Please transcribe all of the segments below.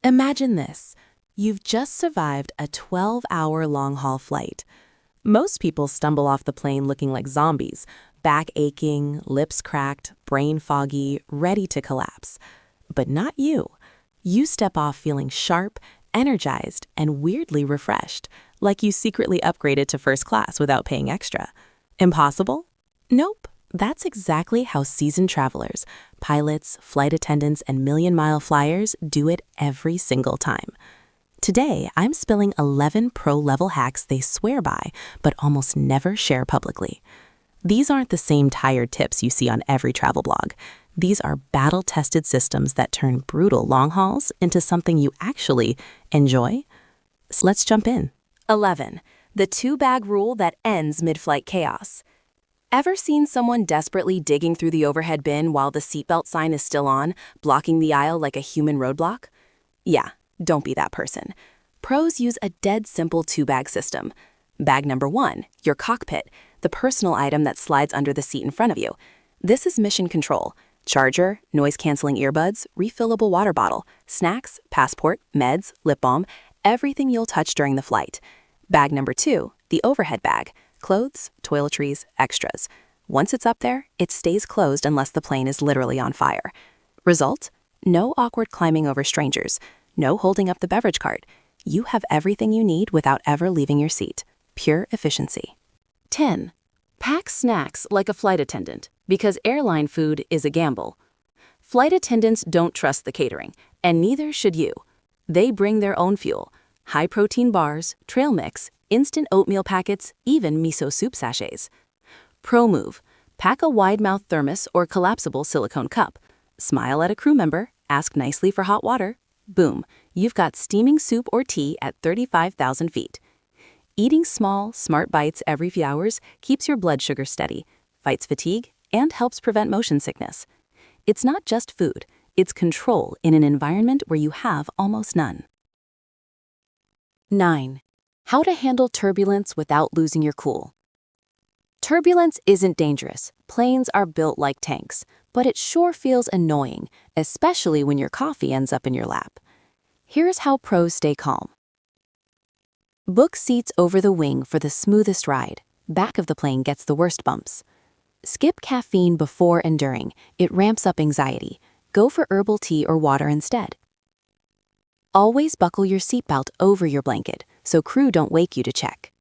Imagine this. You've just survived a 12-hour long-haul flight. Most people stumble off the plane looking like zombies, back aching, lips cracked, brain foggy, ready to collapse. But not you. You step off feeling sharp, energized, and weirdly refreshed, like you secretly upgraded to first class without paying extra. Impossible? Nope. That's exactly how seasoned travelers, pilots, flight attendants, and million-mile flyers do it every single time. Today, I'm spilling 11 pro-level hacks they swear by, but almost never share publicly. These aren't the same tired tips you see on every travel blog. These are battle-tested systems that turn brutal long hauls into something you actually enjoy. So let's jump in. 11. The two-bag rule that ends mid-flight chaos. Ever seen someone desperately digging through the overhead bin while the seatbelt sign is still on, blocking the aisle like a human roadblock? Yeah, don't be that person. Pros use a dead simple two-bag system. Bag number 1, your cockpit, the personal item that slides under the seat in front of you. This is mission control. Charger, noise-canceling earbuds, refillable water bottle, snacks, passport, meds, lip balm, everything you'll touch during the flight. Bag number 2, the overhead bag. Clothes, toiletries, extras. Once it's up there, it stays closed unless the plane is literally on fire. Result? No awkward climbing over strangers. No holding up the beverage cart. You have everything you need without ever leaving your seat. Pure efficiency. 10. Pack snacks like a flight attendant, because airline food is a gamble. Flight attendants don't trust the catering, and neither should you. They bring their own fuel. High-protein bars, trail mix, instant oatmeal packets, even miso soup sachets. Pro move. Pack a wide-mouth thermos or collapsible silicone cup. Smile at a crew member, ask nicely for hot water. Boom, you've got steaming soup or tea at 35,000 feet. Eating small, smart bites every few hours keeps your blood sugar steady, fights fatigue, and helps prevent motion sickness. It's not just food, it's control in an environment where you have almost none. 9. How to handle turbulence without losing your cool. Turbulence isn't dangerous. Planes are built like tanks, but it sure feels annoying, especially when your coffee ends up in your lap. Here's how pros stay calm. Book seats over the wing for the smoothest ride. Back of the plane gets the worst bumps. Skip caffeine before and during. It ramps up anxiety. Go for herbal tea or water instead. Always buckle your seatbelt over your blanket so crew don't wake you to check.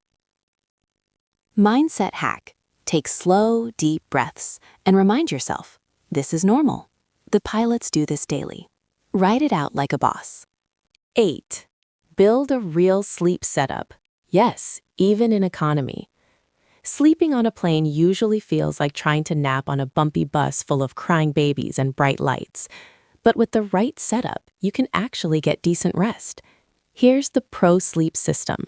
Mindset hack. Take slow, deep breaths and remind yourself, this is normal. The pilots do this daily. Write it out like a boss. 8. Build a real sleep setup. Yes, even in economy. Sleeping on a plane usually feels like trying to nap on a bumpy bus full of crying babies and bright lights. But with the right setup, you can actually get decent rest. Here's the pro sleep system.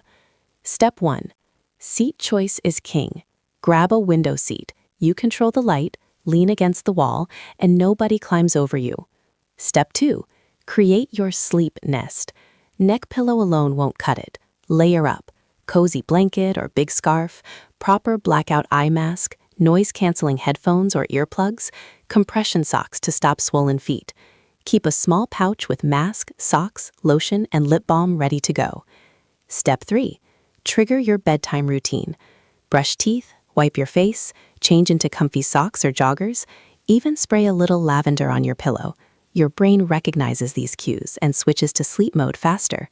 Step 1. Seat choice is king. Grab a window seat. You control the light, lean against the wall, and nobody climbs over you. Step 2. Create your sleep nest. Neck pillow alone won't cut it. Layer up. Cozy blanket or big scarf, proper blackout eye mask, noise-canceling headphones or earplugs, compression socks to stop swollen feet. Keep a small pouch with mask, socks, lotion, and lip balm ready to go. Step 3. Trigger your bedtime routine. Brush teeth, wipe your face, change into comfy socks or joggers, even spray a little lavender on your pillow. Your brain recognizes these cues and switches to sleep mode faster.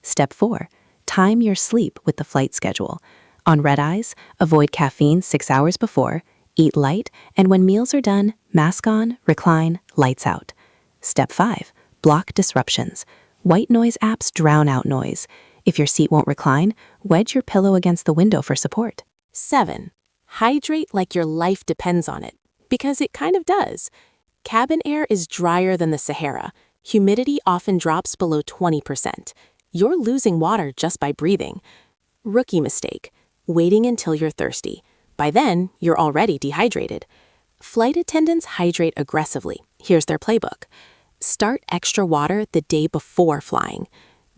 Step 4. Time your sleep with the flight schedule. On red eyes, avoid caffeine 6 hours before, eat light, and when meals are done, mask on, recline, lights out. Step 5. Block disruptions. White noise apps drown out noise. If your seat won't recline, wedge your pillow against the window for support. 7. Hydrate like your life depends on it, because it kind of does. Cabin air is drier than the Sahara. Humidity often drops below 20%. You're losing water just by breathing. Rookie mistake. Waiting until you're thirsty. By then, you're already dehydrated. Flight attendants hydrate aggressively. Here's their playbook. Start extra water the day before flying.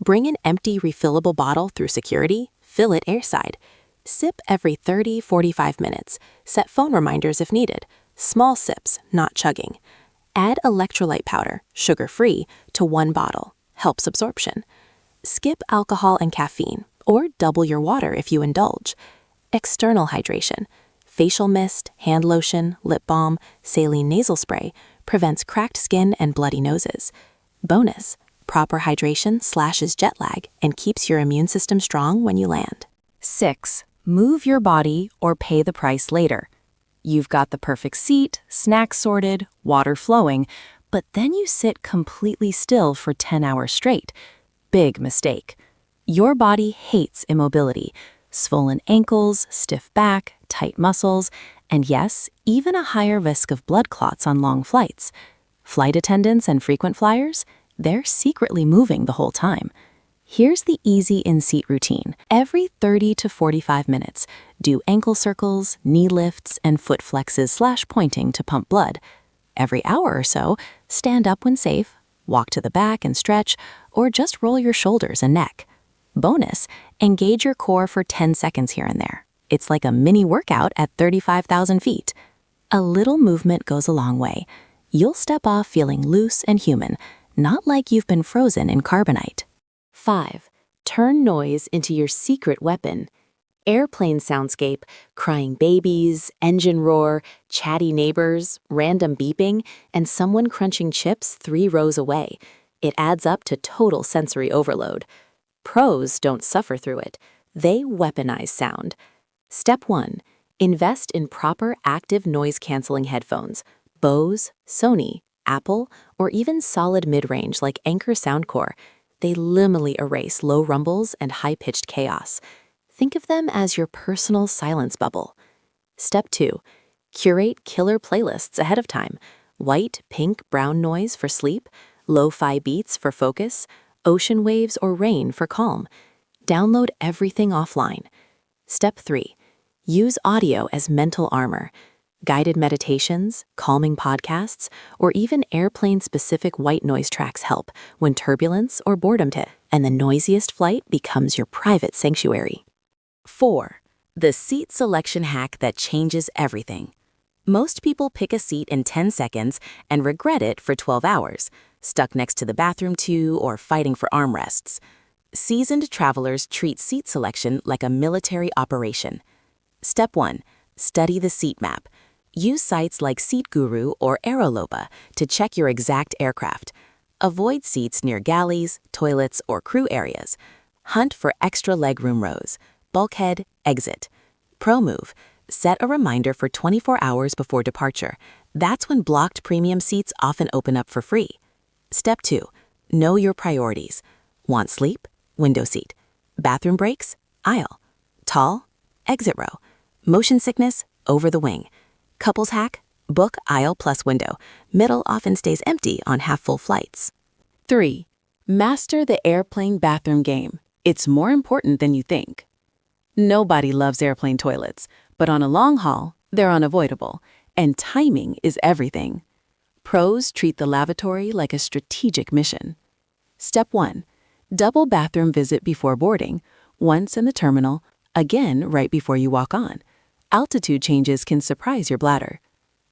Bring an empty refillable bottle through security. Fill it airside. Sip every 30-45 minutes. Set phone reminders if needed. Small sips, not chugging. Add electrolyte powder, sugar-free, to one bottle. helps absorption. Skip alcohol and caffeine, or double your water if you indulge. External hydration. Facial mist, hand lotion, lip balm, saline nasal spray prevents cracked skin and bloody noses. Bonus, proper hydration slashes jet lag and keeps your immune system strong when you land. 6. Move your body or pay the price later. You've got the perfect seat, snacks sorted, water flowing, but then you sit completely still for 10 hours straight. Big mistake. Your body hates immobility. Swollen ankles, stiff back, tight muscles, and yes, even a higher risk of blood clots on long flights. Flight attendants and frequent flyers, they're secretly moving the whole time. Here's the easy in-seat routine. Every 30 to 45 minutes, do ankle circles, knee lifts, and foot flexes/pointing to pump blood. Every hour or so, stand up when safe, walk to the back and stretch, or just roll your shoulders and neck. Bonus, engage your core for 10 seconds here and there. It's like a mini workout at 35,000 feet. A little movement goes a long way. You'll step off feeling loose and human, not like you've been frozen in carbonite. 5. Turn noise into your secret weapon. Airplane soundscape, crying babies, engine roar, chatty neighbors, random beeping, and someone crunching chips 3 rows away. It adds up to total sensory overload. Pros don't suffer through it. They weaponize sound. Step 1. Invest in proper active noise-canceling headphones. Bose, Sony, Apple, or even solid mid-range like Anker Soundcore. They liminally erase low rumbles and high-pitched chaos. Think of them as your personal silence bubble. Step 2. Curate killer playlists ahead of time. White, pink, brown noise for sleep, lo-fi beats for focus, ocean waves or rain for calm. Download everything offline. Step 3. Use audio as mental armor. Guided meditations, calming podcasts, or even airplane-specific white noise tracks help when turbulence or boredom hit, and the noisiest flight becomes your private sanctuary. 4. The seat selection hack that changes everything. Most people pick a seat in 10 seconds and regret it for 12 hours, stuck next to the bathroom tube or fighting for armrests. Seasoned travelers treat seat selection like a military operation. Step 1. Study the seat map. Use sites like Seat Guru or Aeroloba to check your exact aircraft. Avoid seats near galleys, toilets, or crew areas. Hunt for extra legroom rows. Bulkhead, exit. Pro move. Set a reminder for 24 hours before departure. That's when blocked premium seats often open up for free. Step 2. Know your priorities. Want sleep? Window seat. Bathroom breaks? Aisle. Tall? Exit row. Motion sickness? Over the wing. Couples hack? Book aisle plus window. Middle often stays empty on half-full flights. 3. Master the airplane bathroom game. It's more important than you think. Nobody loves airplane toilets, but on a long haul, they're unavoidable, and timing is everything. Pros treat the lavatory like a strategic mission. Step 1. Double bathroom visit before boarding, once in the terminal, again right before you walk on. Altitude changes can surprise your bladder.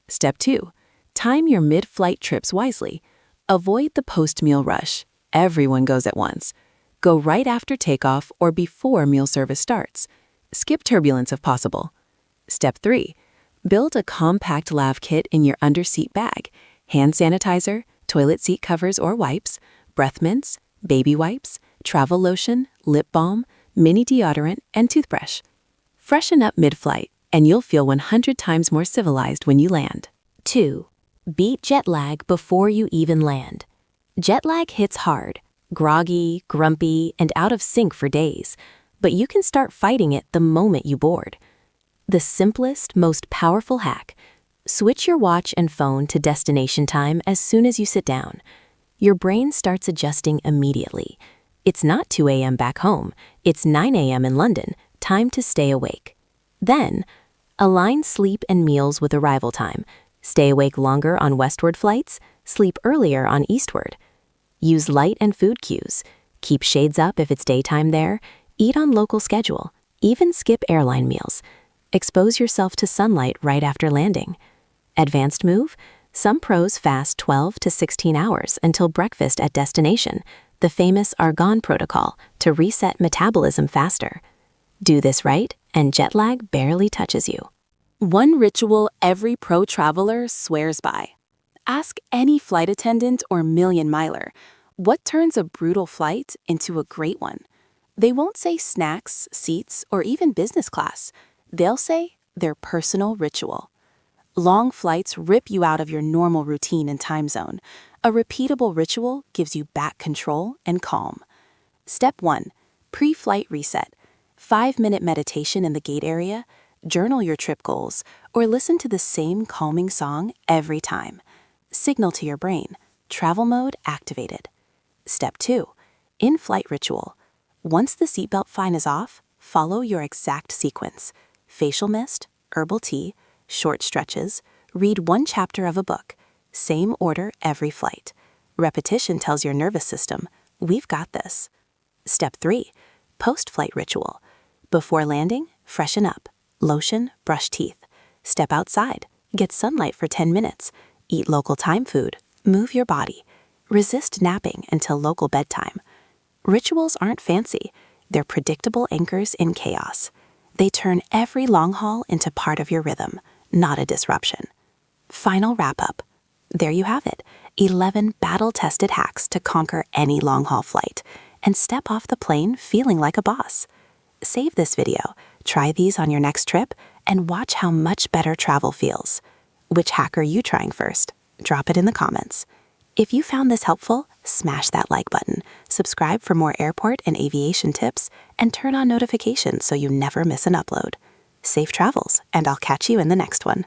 Step 2. Time your mid-flight trips wisely. Avoid the post-meal rush. Everyone goes at once. Go right after takeoff or before meal service starts. Skip turbulence if possible. Step 3. Build a compact lav kit in your underseat bag. Hand sanitizer, toilet seat covers or wipes, breath mints, baby wipes, travel lotion, lip balm, mini deodorant, and toothbrush. Freshen up mid-flight, and you'll feel 100 times more civilized when you land. 2. Beat jet lag before you even land. Jet lag hits hard, groggy, grumpy, and out of sync for days, but you can start fighting it the moment you board. The simplest, most powerful hack: switch your watch and phone to destination time as soon as you sit down. Your brain starts adjusting immediately. It's not 2 a.m. back home, it's 9 a.m. in London, time to stay awake. Then, align sleep and meals with arrival time. Stay awake longer on westward flights, sleep earlier on eastward. Use light and food cues. Keep shades up if it's daytime there. Eat on local schedule. Even skip airline meals. Expose yourself to sunlight right after landing. Advanced move? Some pros fast 12 to 16 hours until breakfast at destination. the famous Argonne protocol to reset metabolism faster. Do this right, and jet lag barely touches you. One ritual every pro traveler swears by. Ask any flight attendant or million-miler, what turns a brutal flight into a great one? They won't say snacks, seats, or even business class. They'll say their personal ritual. Long flights rip you out of your normal routine and time zone. A repeatable ritual gives you back control and calm. Step 1. Pre-flight reset. 5-minute meditation in the gate area, journal your trip goals, or listen to the same calming song every time. Signal to your brain, travel mode activated. Step 2. In-flight ritual. Once the seatbelt sign is off, follow your exact sequence. Facial mist, herbal tea, short stretches, read one chapter of a book. Same order every flight. Repetition tells your nervous system, we've got this. Step 3. Post-flight ritual. Before landing, freshen up. Lotion, brush teeth. Step outside. Get sunlight for 10 minutes. Eat local time food. Move your body. Resist napping until local bedtime. Rituals aren't fancy. They're predictable anchors in chaos. They turn every long haul into part of your rhythm, not a disruption. Final wrap-up. There you have it, 11 battle-tested hacks to conquer any long-haul flight and step off the plane feeling like a boss. Save this video, try these on your next trip, and watch how much better travel feels. Which hack are you trying first? Drop it in the comments. If you found this helpful, smash that like button, subscribe for more airport and aviation tips, and turn on notifications so you never miss an upload. Safe travels, and I'll catch you in the next one.